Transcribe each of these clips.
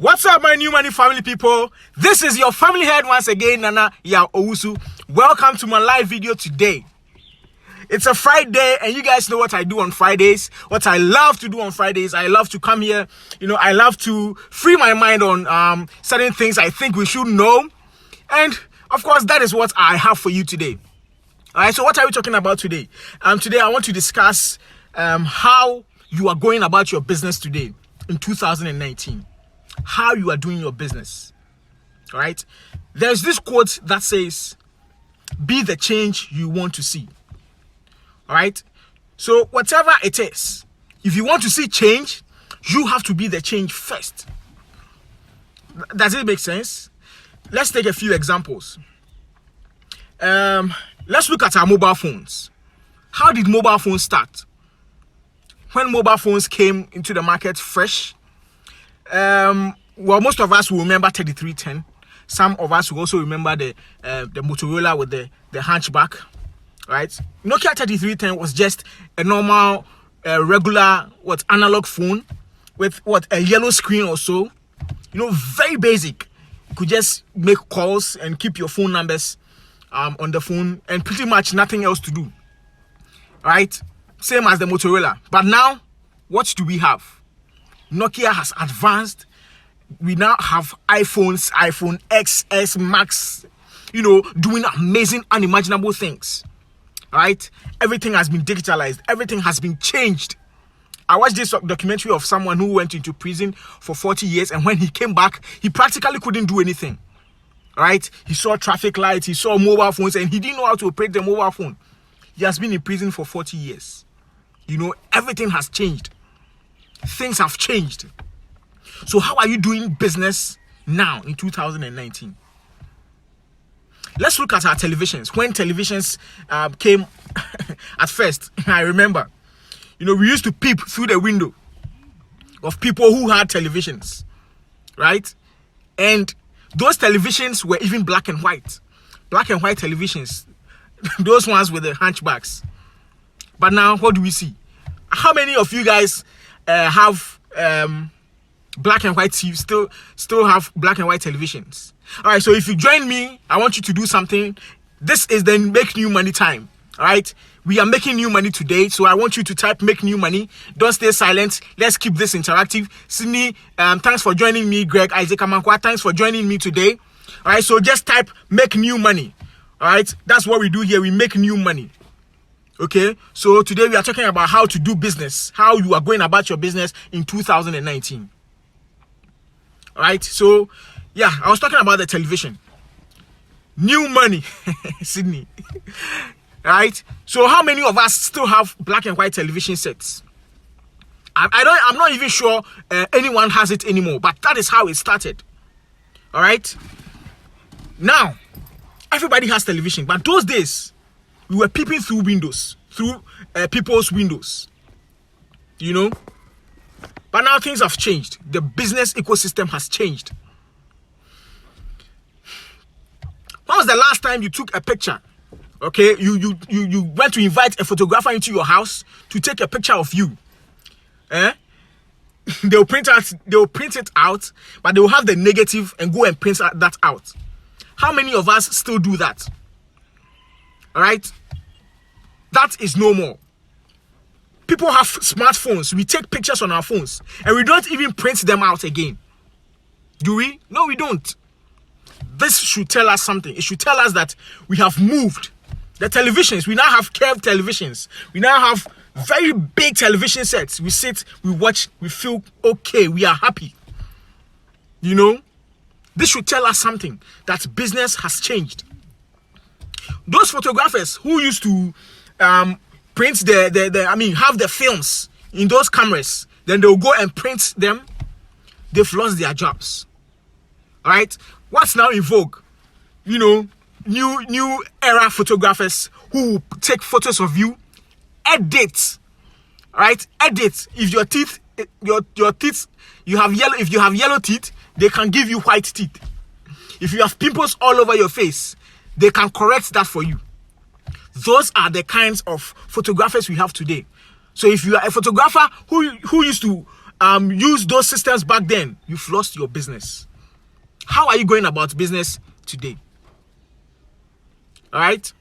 What's up, my new money family people? This is your family head once again, Nana Ya Owusu. Welcome to my live video today. It's a Friday, and you guys know what I do on Fridays. What I love to do on Fridays, I love to come here. I love to free my mind on certain things I think we should know. And of course, that is what I have for you today. All right, so what are we talking about today? Today I want to discuss how you are going about your business today in 2019. How you are doing your business. All right, there's this quote that says, "Be the change you want to see." All right, so whatever it is, if you want to see change, you have to be the change first. Does it make sense? Let's take a few examples. Let's look at our mobile phones. How did mobile phones start? When mobile phones came into the market fresh, most of us will remember 3310. Some of us will also remember the Motorola with the hunchback, right? Nokia 3310 was just a normal, regular, analog phone with a yellow screen or so. Very basic. You could just make calls and keep your phone numbers on the phone, and pretty much nothing else to do, right? Same as the Motorola. But now, what do we have? Nokia has advanced. We now have iPhones, iPhone XS Max, doing amazing, unimaginable things. Right? Everything has been digitalized. Everything has been changed. I watched this documentary of someone who went into prison for 40 years, and when he came back, he practically couldn't do anything. Right? He saw traffic lights, he saw mobile phones, and he didn't know how to operate the mobile phone. He has been in prison for 40 years. Everything has changed. Things have changed. So how are you doing business now in 2019? Let's look at our televisions. When televisions came at first, I remember, we used to peep through the window of people who had televisions, right? And those televisions were even black and white. Black and white televisions. Those ones with the hunchbacks. But now, what do we see? How many of you guys have black and white TV, still have black and white televisions? All right, so if you join me, I want you to do something. This is the Make New Money time. All right, we are making new money today, so I want you to type "Make New Money." Don't stay silent. Let's keep this interactive. Sydney, thanks for joining me. Greg, Isaac Amankwa, thanks for joining me today. All right, so just type "Make New Money." All right, that's what we do here. We make new money. Okay, so today we are talking about how to do business, how you are going about your business in 2019. All right, so yeah, I was talking about the television. New money, Sydney. Right, so how many of us still have black and white television sets? I'm not even sure anyone has it anymore, but that is how it started. All right, now everybody has television, but those days we were peeping through windows, through people's windows, But now things have changed. The business ecosystem has changed. When was the last time you took a picture? Okay, you went to invite a photographer into your house to take a picture of you. They'll print it out, but they'll have the negative and go and print that out. How many of us still do that? All right, that is no more. People have smartphones. We take pictures on our phones and we don't even print them out again. Do we? No, we don't. This should tell us something. It should tell us that we have moved. The televisions, we now have curved televisions. We now have very big television sets. We sit, we watch, we feel okay, we are happy. This should tell us something, that business has changed. Those photographers who used to print have the films in those cameras, then they'll go and print them. They've lost their jobs. All right, what's now in vogue? New era photographers who will take photos of you, edit. All right, edit. If your teeth, you have yellow teeth, they can give you white teeth. If you have pimples all over your face, they can correct that for you. Those are the kinds of photographers we have today. So if you are a photographer who used to used those systems back then, you've lost your business. How are you going about business today? All right?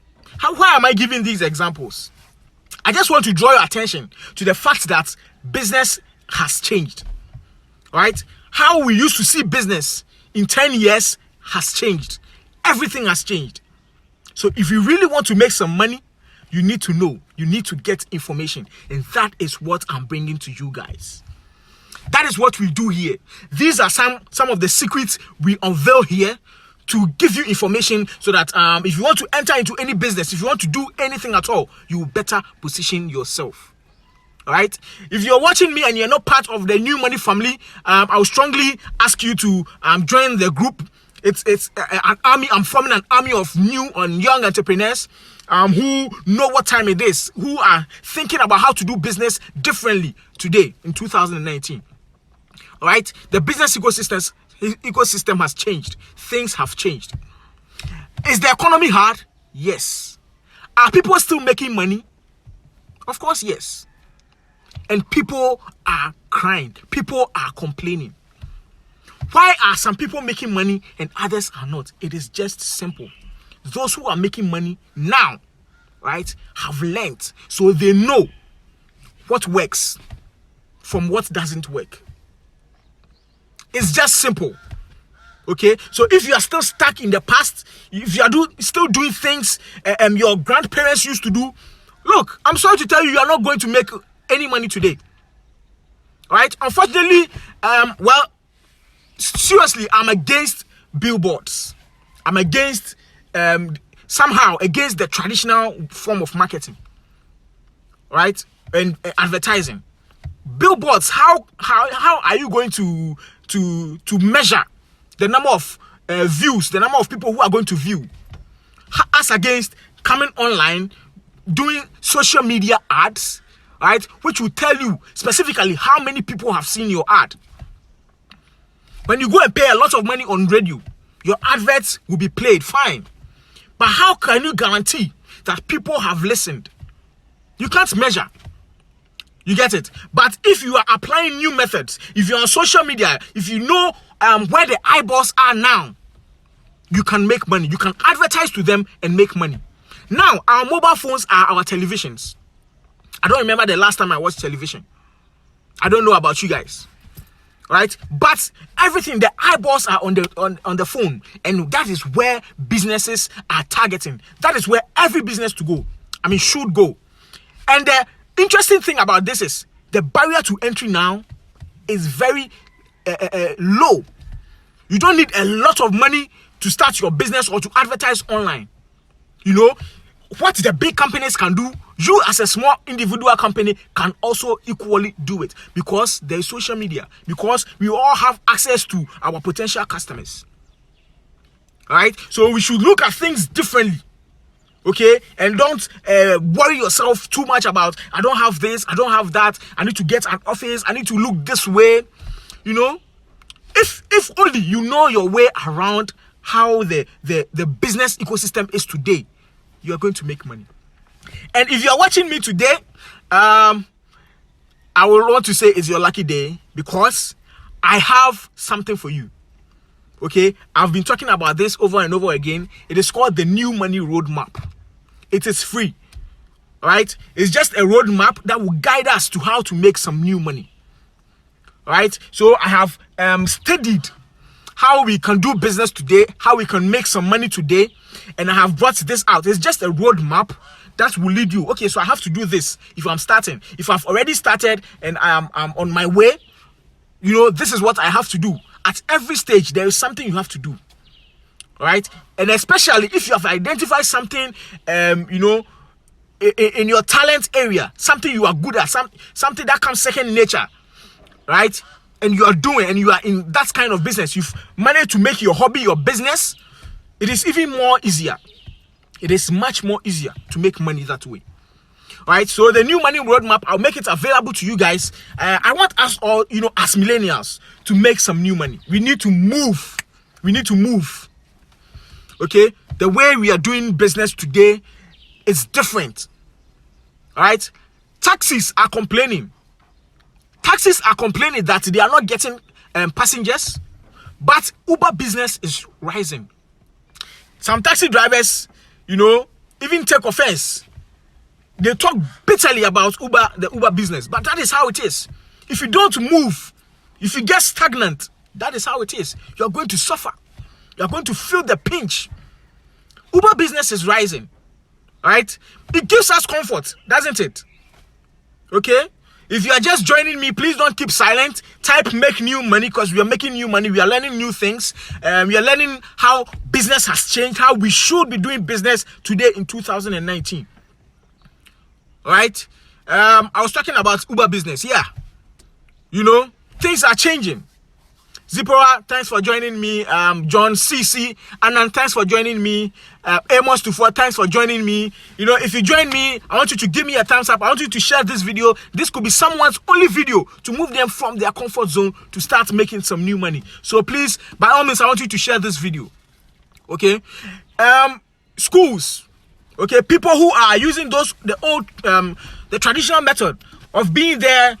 Why am I giving these examples? I just want to draw your attention to the fact that business has changed. All right? How we used to see business in 10 years has changed. Everything has changed. So if you really want to make some money, you need to know. You need to get information. And that is what I'm bringing to you guys. That is what we do here. These are some of the secrets we unveil here to give you information so that if you want to enter into any business, if you want to do anything at all, you better position yourself. All right? If you're watching me and you're not part of the New Money family, I would strongly ask you to join the group. It's an army. I'm forming an army of new and young entrepreneurs who know what time it is, who are thinking about how to do business differently today in 2019. All right? The business ecosystem has changed. Things have changed. Is the economy hard? Yes. Are people still making money? Of course, yes. And people are crying. People are complaining. Why are some people making money and others are not? It is just simple. Those who are making money now, right, have learned. So they know what works from what doesn't work. It's just simple. Okay? So if you are still stuck in the past, if you are still doing things your grandparents used to do, look, I'm sorry to tell you, you are not going to make any money today. Right? Unfortunately, seriously, I'm against billboards. I'm against somehow against the traditional form of marketing. Right? And advertising. Billboards, how are you going to measure the number of views, the number of people who are going to view, as against coming online, doing social media ads, right, which will tell you specifically how many people have seen your ad. When you go and pay a lot of money on radio, your adverts will be played, fine. But how can you guarantee that people have listened? You can't measure. You get it? But if you are applying new methods, if you're on social media, if you know where the eyeballs are now, you can make money. You can advertise to them and make money. Now, our mobile phones are our televisions. I don't remember the last time I watched television. I don't know about you guys. Right? But everything, the eyeballs are on the phone. And that is where businesses are targeting. That is where every business should go. And the interesting thing about this is the barrier to entry now is very low. You don't need a lot of money to start your business or to advertise online. You know, what the big companies can do, you as a small individual company can also equally do it, because there is social media, because we all have access to our potential customers. All right? So we should look at things differently. Okay? And don't worry yourself too much about, I don't have this, I don't have that, I need to get an office, I need to look this way. You know? If only you know your way around how the business ecosystem is today, you are going to make money. And if you are watching me today, I will want to say it's your lucky day, because I have something for you. Okay? I've been talking about this over and over again. It is called the New Money Roadmap. It is free. All right? It's just a roadmap that will guide us to how to make some new money. All right? So I have studied how we can do business today, how we can make some money today, and I have brought this out. It's just a roadmap that will lead you. Okay, so I have to do this if I'm starting. If I've already started and I'm on my way, you know, this is what I have to do. At every stage, there is something you have to do. All right? And especially if you have identified something, you know, in your talent area, something you are good at, something that comes second nature, right? And you are doing, and you are in that kind of business, you've managed to make your hobby your business, it is even more easier. It is much more easier to make money that way. All right, so the New Money Roadmap, I'll make it available to you guys. I want us all, you know, as millennials, to make some new money. We need to move. We need to move. Okay? The way we are doing business today is different. All right? Taxis are complaining. Taxis are complaining that they are not getting passengers, but Uber business is rising. Some taxi drivers, even take offense. They talk bitterly about the Uber business, but that is how it is. If you don't move, if you get stagnant, that is how it is. You're going to suffer. You're going to feel the pinch. Uber business is rising, all right? It gives us comfort, doesn't it? Okay? If you are just joining me, please don't keep silent. Type make new money, because we are making new money. We are learning new things. We are learning how business has changed, how we should be doing business today in 2019. All right? I was talking about Uber business. Yeah. Things are changing. Zipporah, thanks for joining me. John CC, Anand, thanks for joining me. Amos Tufo, thanks for joining me. If you join me, I want you to give me a thumbs up. I want you to share this video. This could be someone's only video to move them from their comfort zone to start making some new money. So please, by all means, I want you to share this video. Okay? Schools. Okay? People who are using the traditional method of being there,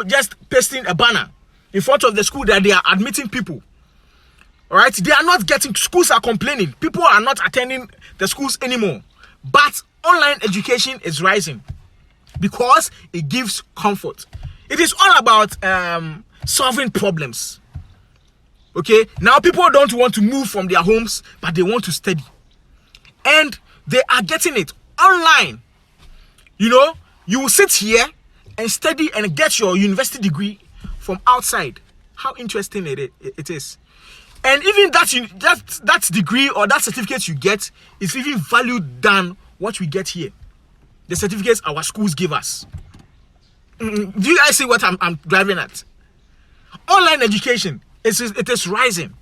just pasting a banner in front of the school that they are admitting people. All right, they are not getting, schools are complaining. People are not attending the schools anymore. But online education is rising because it gives comfort. It is all about solving problems. Okay, now people don't want to move from their homes, but they want to study. And they are getting it online. You will sit here and study and get your university degree from outside. How interesting it is. And even that degree or that certificate you get is even valued than what we get here. The certificates our schools give us. Do you guys see what I'm driving at? Online education, it is rising.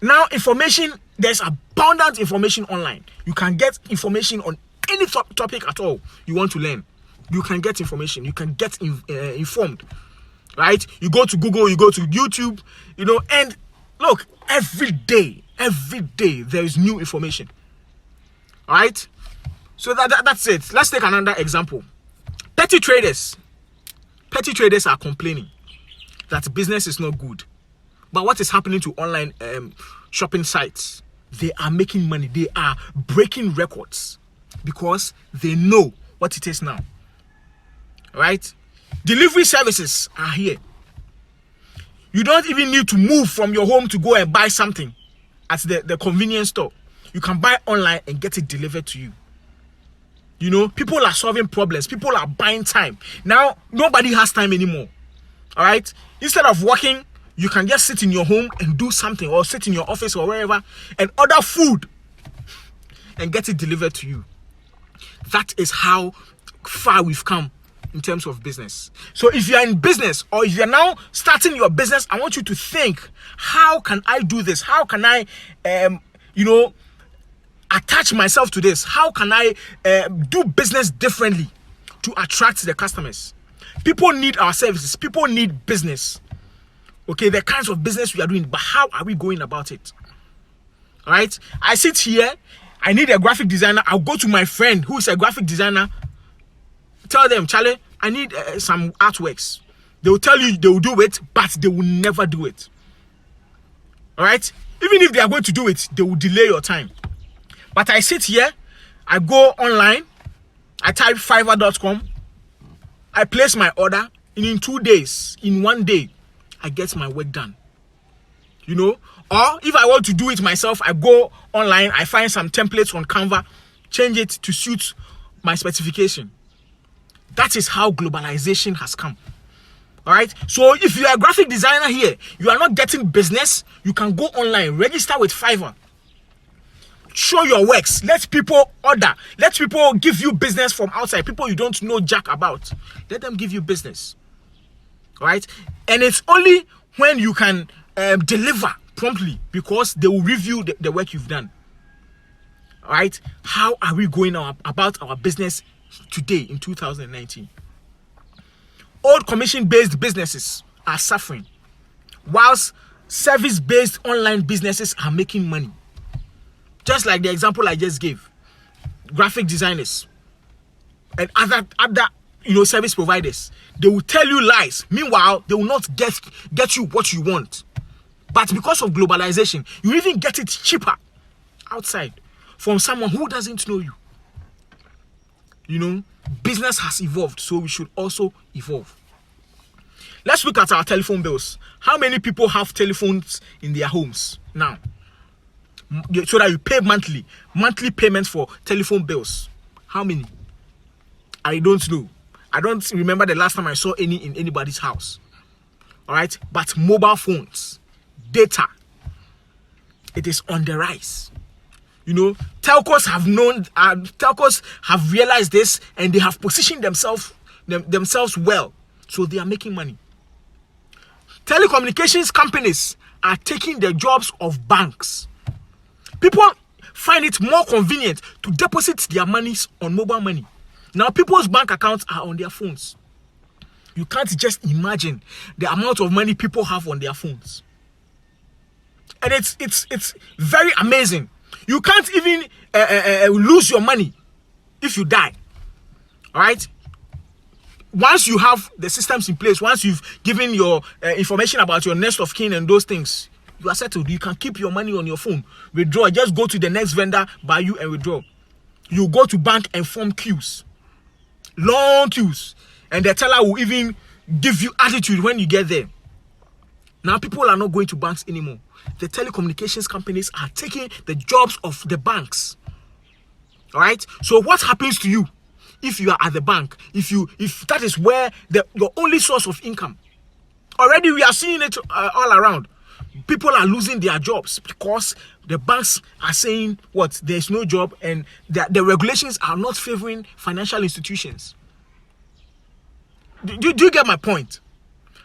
Now information, there's abundant information online. You can get information on any topic at all you want to learn. You can get information. You can get informed. Right? You go to Google, you go to YouTube, and look, every day there is new information. All right? So that's it. Let's take another example. Petty traders are complaining that business is not good. But what is happening to online shopping sites? They are making money. They are breaking records because they know what it is now. All right? Delivery services are here. You don't even need to move from your home to go and buy something at the convenience store. You can buy online and get it delivered to you. People are solving problems. People are buying time. Now, nobody has time anymore. All right? Instead of working, you can just sit in your home and do something, or sit in your office or wherever and order food and get it delivered to you. That is how far we've come in terms of business. So if you're in business, or if you're now starting your business, I want you to think, how can I do this? How can I, attach myself to this? How can I do business differently to attract the customers? People need our services. People need business. Okay, the kinds of business we are doing, but how are we going about it? All right, I sit here, I need a graphic designer. I'll go to my friend who is a graphic designer, tell them, Charlie, I need some artworks. They will tell you they will do it, but they will never do it. All right, even if they are going to do it, they will delay your time. But I sit here, I go online, I type fiverr.com, I place my order, and in 2 days, in 1 day, I get my work done. Or if I want to do it myself, I go online, I find some templates on Canva, change it to suit my specification. That is how globalization has come. All right. So if you are a graphic designer here, you are not getting business, you can go online, register with Fiverr. Show your works. Let people order. Let people give you business from outside. People you don't know jack about. Let them give you business. All right. And it's only when you can deliver promptly, because they will review the work you've done. All right. How are we going about our business today in 2019? Old commission-based businesses are suffering, whilst service-based online businesses are making money. Just like the example I just gave, graphic designers and other service providers. They will tell you lies. Meanwhile, they will not get you what you want. But because of globalization, you even get it cheaper outside from someone who doesn't know you. Business has evolved, so we should also evolve. Let's look at our telephone bills. How many people have telephones in their homes now? So that you pay monthly payments for telephone bills. How many? I don't know. I don't remember the last time I saw any in anybody's house. All right, but mobile phones, data, it is on the rise. Telcos have realized this, and they have positioned themselves well, so they are making money. Telecommunications companies are taking the jobs of banks. People find it more convenient to deposit their monies on mobile money. Now, people's bank accounts are on their phones. You can't just imagine the amount of money people have on their phones. And it's very amazing. You can't even lose your money if you die. All right? Once you have the systems in place, once you've given your information about your next of kin and those things, you are settled. You can keep your money on your phone. Withdraw. Just go to the next vendor, buy you, and withdraw. You go to bank and form queues. Long queues. And the teller will even give you attitude when you get there. Now, people are not going to banks anymore. The telecommunications companies are taking the jobs of the banks. All right? So what happens to you if you are at the bank? If that is where your only source of income. Already we are seeing it all around. People are losing their jobs because the banks are saying what? There's no job, and the regulations are not favoring financial institutions. Do you get my point?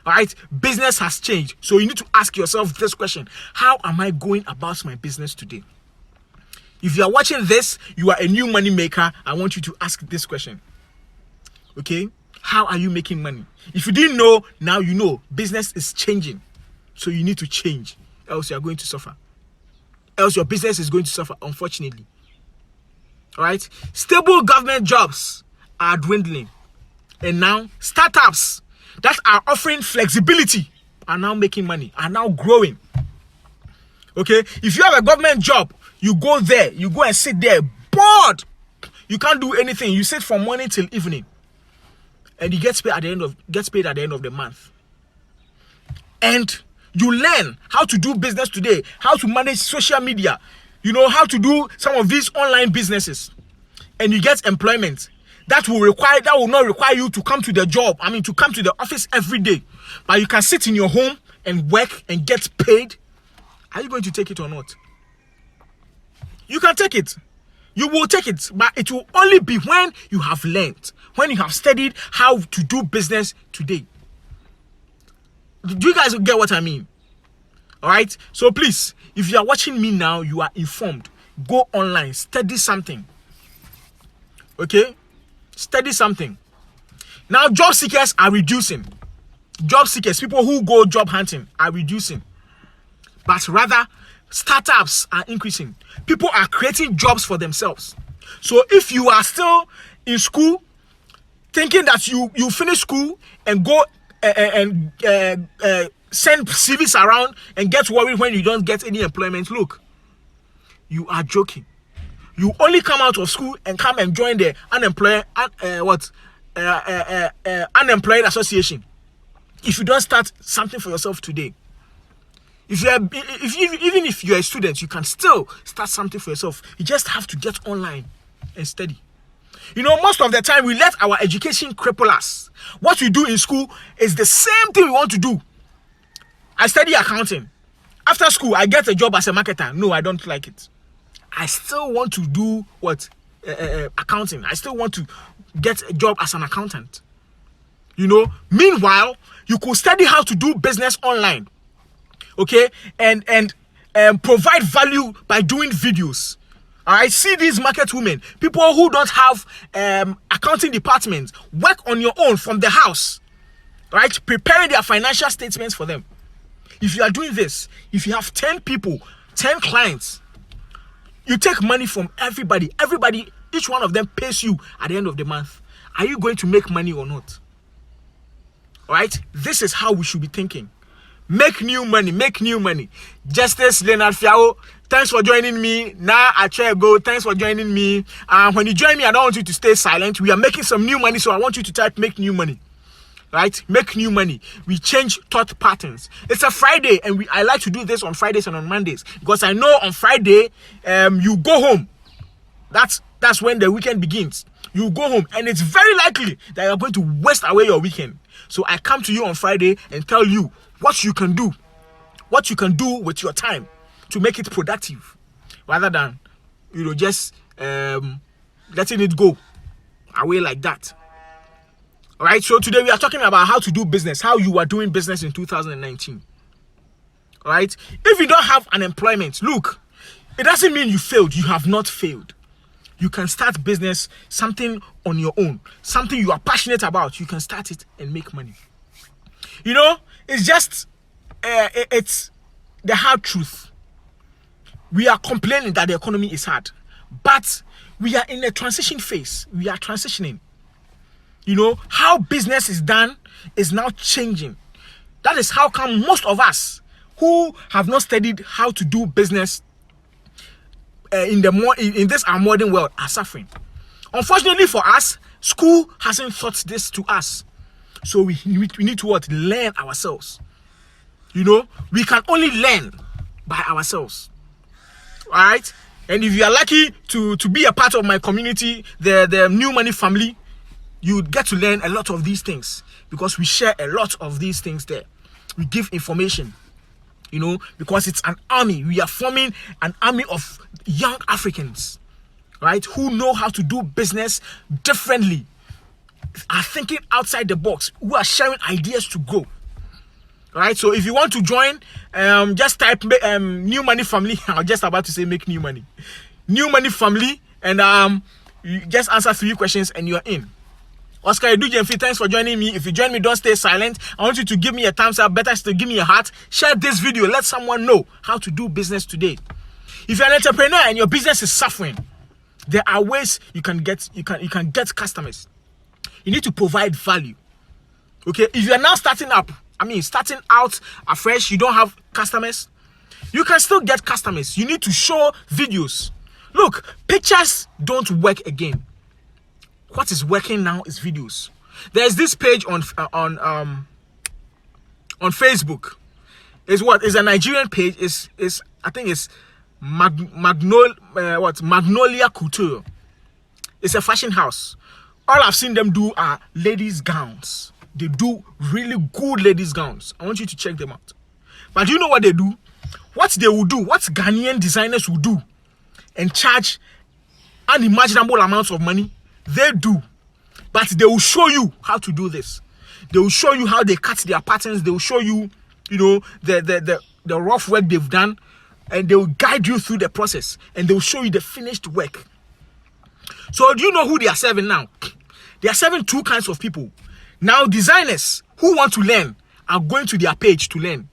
All right, business has changed. So you need to ask yourself this question: how am I going about my business today? If you are watching this, you are a new money maker. I want you to ask this question. Okay? How are you making money? If you didn't know, now you know. Business is changing. So you need to change, else you are going to suffer. Else your business is going to suffer, unfortunately. All right? Stable government jobs are dwindling. And now startups that are offering flexibility are now making money, are now growing. Okay? If you have a government job, you go there, you go and sit there, bored. You can't do anything. You sit from morning till evening. And you get paid at the end of the month. And you learn how to do business today, how to manage social media, how to do some of these online businesses. And you get employment. That will not require you to come to the job. To come to the office every day. But you can sit in your home and work and get paid. Are you going to take it or not? You can take it. You will take it. But it will only be when you have learned, when you have studied how to do business today. Do you guys get what I mean? All right. So please, if you are watching me now, you are informed. Go online, study something. Okay? Study something. Now, job seekers are reducing. Job seekers, people who go job hunting, are reducing. But rather, startups are increasing. People are creating jobs for themselves. So if you are still in school, thinking that you finish school and go and send CVs around and get worried when you don't get any employment, look, you are joking. You only come out of school and come and join the unemployed association if you don't start something for yourself today. Even if you're a student, you can still start something for yourself. You just have to get online and study. Most of the time we let our education cripple us. What we do in school is the same thing we want to do. I study accounting. After school, I get a job as a marketer. No, I don't like it. I still want to do accounting. I still want to get a job as an accountant. Meanwhile, you could study how to do business online. Okay? And provide value by doing videos. All right? See these market women, people who don't have accounting departments, work on your own from the house. All right? Preparing their financial statements for them. If you are doing this, if you have 10 people, 10 clients, you take money from everybody. Everybody, each one of them pays you at the end of the month. Are you going to make money or not? All right, this is how we should be thinking. Make new money, make new money. Justice Leonard Fiao, thanks for joining me. Now I try go. Thanks for joining me. When you join me, I don't want you to stay silent. We are making some new money, so I want you to type make new money. Right? Make new money. We change thought patterns. It's a Friday, and I like to do this on Fridays and on Mondays because I know on Friday, you go home. That's when the weekend begins. You go home, and it's very likely that you're going to waste away your weekend. So I come to you on Friday and tell you what you can do with your time to make it productive, rather than just letting it go away like that. All right, so today we are talking about how to do business, how you are doing business in 2019. All right, if you don't have an employment, look, it doesn't mean you failed. You have not failed. You can start business, something on your own, something you are passionate about. You can start it and make money. It's just, it's the hard truth. We are complaining that the economy is hard, but we are in a transition phase. We are transitioning. How business is done is now changing. That is how come most of us who have not studied how to do business in this our modern world are suffering. Unfortunately for us, school hasn't taught this to us. So we need to learn ourselves. We can only learn by ourselves. All right? And if you are lucky to be a part of my community, the New Money family, you get to learn a lot of these things because we share a lot of these things there. We give information, because it's an army. We are forming an army of young Africans, right, who know how to do business differently, are thinking outside the box, who are sharing ideas to grow. All right, so if you want to join, just type New Money Family. I was just about to say make new money. New Money Family, and you just answer 3 questions and you're in. Oscar Edujemfi, thanks for joining me. If you join me, don't stay silent. I want you to give me a thumbs up. Better still, give me a heart. Share this video. Let someone know how to do business today. If you're an entrepreneur and your business is suffering, there are ways you can get customers. You need to provide value. Okay, if you are now starting out afresh, you don't have customers, you can still get customers. You need to show videos. Look, pictures don't work again. What is working now is videos. There's this page on Facebook. Is a Nigerian page. I think it's Magnolia Couture. It's a fashion house. All I've seen them do are ladies' gowns. They do really good ladies' gowns. I want you to check them out. But do you know what they do? What they will do, what Ghanaian designers will do and charge unimaginable amounts of money, they do. But they will show you how to do this. They will show you how they cut their patterns. They will show you, the rough work they've done, and they will guide you through the process, and they will show you the finished work. So do you know who they are serving now? They are serving 2 kinds of people. Now, designers who want to learn are going to their page to learn.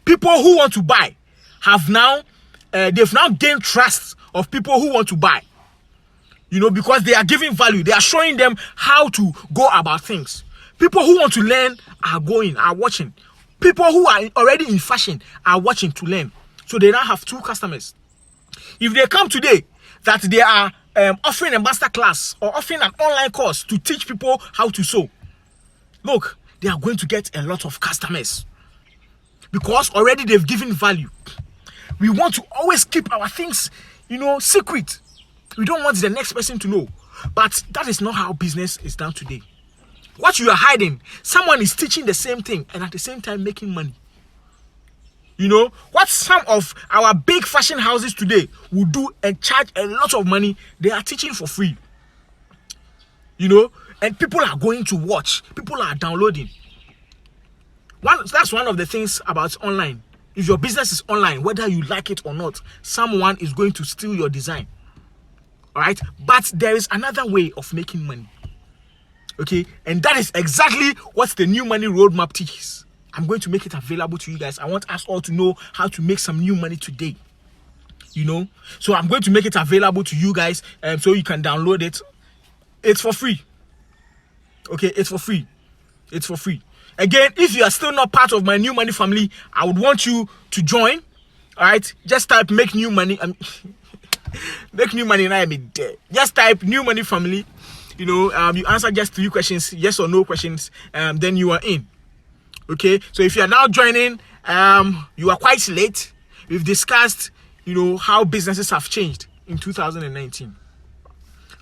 People who want to buy they've now gained trust of people who want to buy. Because they are giving value. They are showing them how to go about things. People who want to learn are watching. People who are already in fashion are watching to learn. So they now have 2 customers. If they come today that they are offering a master class or offering an online course to teach people how to sew, look, they are going to get a lot of customers because already they've given value. We want to always keep our things, secret. We don't want the next person to know. But that is not how business is done today. What you are hiding, someone is teaching the same thing and at the same time making money. What some of our big fashion houses today will do and charge a lot of money, they are teaching for free. And people are going to watch. People are downloading. That's one of the things about online. If your business is online, whether you like it or not, someone is going to steal your design. All right, but there is another way of making money. Okay, and that is exactly what the New Money Roadmap teaches. I'm going to make it available to you guys. I want us all to know how to make some new money today. So I'm going to make it available to you guys, so you can download it. It's for free. Okay, it's for free. It's for free. Again, if you are still not part of my New Money family, I would want you to join. All right, just type make new money. Make new money, and I am there. Just type New Money family. You answer just 3 questions, yes or no questions, then you are in. Okay, so if you are now joining, you are quite late. We've discussed, how businesses have changed in 2019.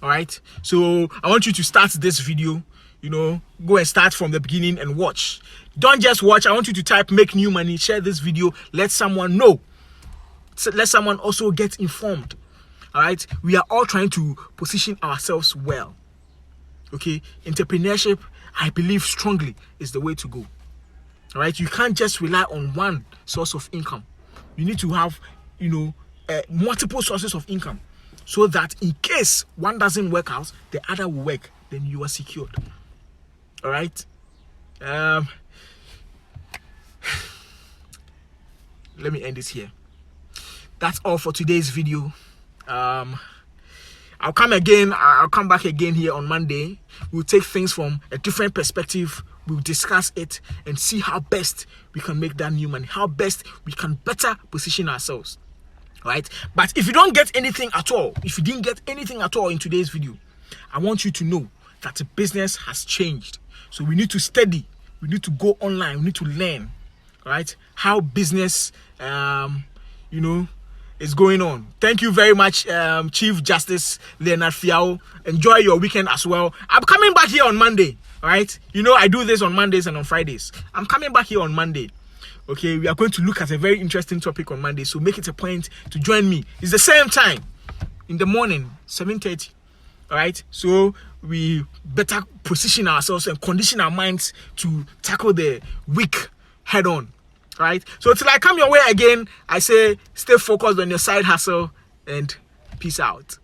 All right, so I want you to start this video. Go and start from the beginning and watch. Don't just watch. I want you to type make new money, share this video, let someone know. Let someone also get informed. All right, we are all trying to position ourselves well. Okay, entrepreneurship, I believe strongly, is the way to go. All right, you can't just rely on one source of income. You need to have, multiple sources of income, so that in case one doesn't work out, the other will work. Then you are secured. All right. Let me end this here. That's all for today's video. I'll come back again here on Monday. We'll take things from a different perspective. We'll discuss it and see how best we can make that new money, how best we can better position ourselves. Right? But if you don't get anything at all, if you didn't get anything at all in today's video, I want you to know that the business has changed. So we need to study, we need to go online, we need to learn, right, how business is going on. Thank you very much, Chief Justice Leonard Fiao. Enjoy your weekend as well. I'm coming back here on Monday, right? I do this on Mondays and on Fridays. I'm coming back here on Monday. Okay, we are going to look at a very interesting topic on Monday, so make it a point to join me. It's the same time in the morning, 7:30. All right, so we better position ourselves and condition our minds to tackle the week head on. Right, so till I come your way again, I say stay focused on your side hustle and peace out.